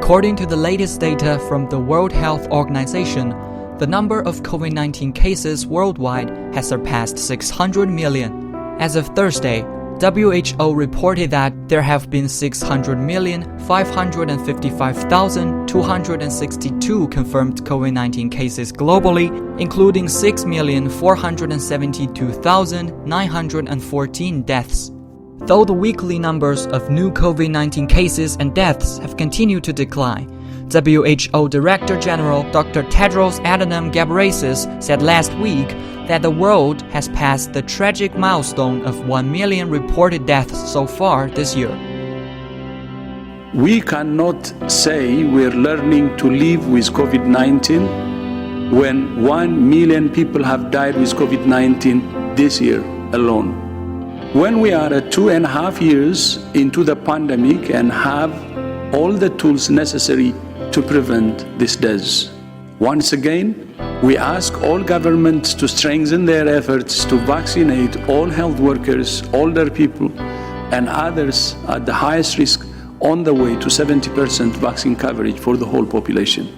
According to the latest data from the World Health Organization, the number of COVID-19 cases worldwide has surpassed 600 million. As of Thursday, WHO reported that there have been 600,555,262 confirmed COVID-19 cases globally, including 6,472,914 deaths. Though the weekly numbers of new COVID-19 cases and deaths have continued to decline, WHO Director General Dr. Tedros Adhanom Ghebreyesus said last week that the world has passed the tragic milestone of 1 million reported deaths so far this year. We cannot say we're learning to live with COVID-19 when 1 million people have died with COVID-19 this year alone. When we are at 2.5 years into the pandemic and have all the tools necessary to prevent these deaths. Once again, we ask all governments to strengthen their efforts to vaccinate all health workers, older people, and others at the highest risk on the way to 70% vaccine coverage for the whole population.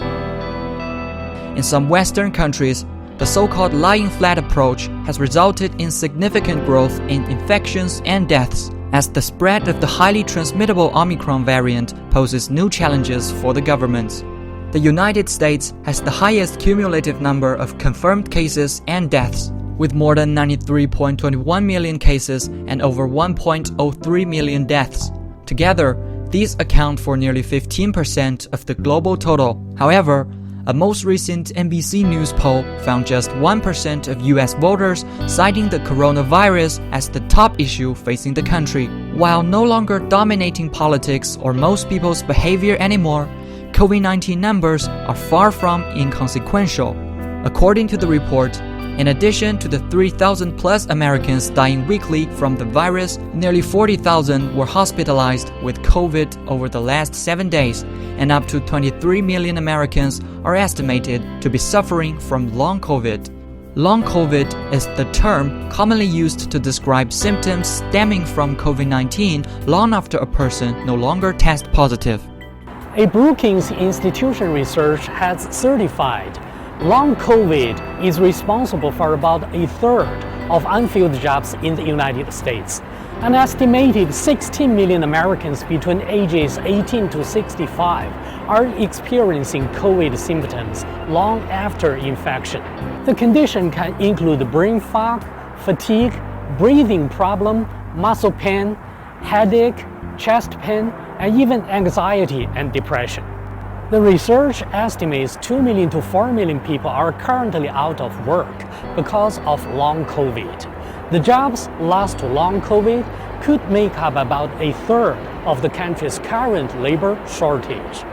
In some Western countries, the so-called lying flat approach has resulted in significant growth in infections and deaths, as the spread of the highly transmittable Omicron variant poses new challenges for the governments. The United States has the highest cumulative number of confirmed cases and deaths, with more than 93.21 million cases and over 1.03 million deaths. Together, these account for nearly 15% of the global total. However, a most recent NBC News poll found just 1% of US voters citing the coronavirus as the top issue facing the country. While no longer dominating politics or most people's behavior anymore, COVID-19 numbers are far from inconsequential. According to the report, in addition to the 3,000 plus Americans dying weekly from the virus, nearly 40,000 were hospitalized with COVID over the last 7 days, and up to 23 million Americans are estimated to be suffering from long COVID. Long COVID is the term commonly used to describe symptoms stemming from COVID-19 long after a person no longer tests positive. A Brookings Institution research has certified long COVID is responsible for about a third of unfilled jobs in the United States. An estimated 16 million Americans between ages 18 to 65 are experiencing COVID symptoms long after infection. The condition can include brain fog, fatigue, breathing problem, muscle pain, headache, chest pain, and even anxiety and depression. The research estimates 2 million to 4 million people are currently out of work because of long COVID. The jobs lost to long COVID could make up about a third of the country's current labor shortage.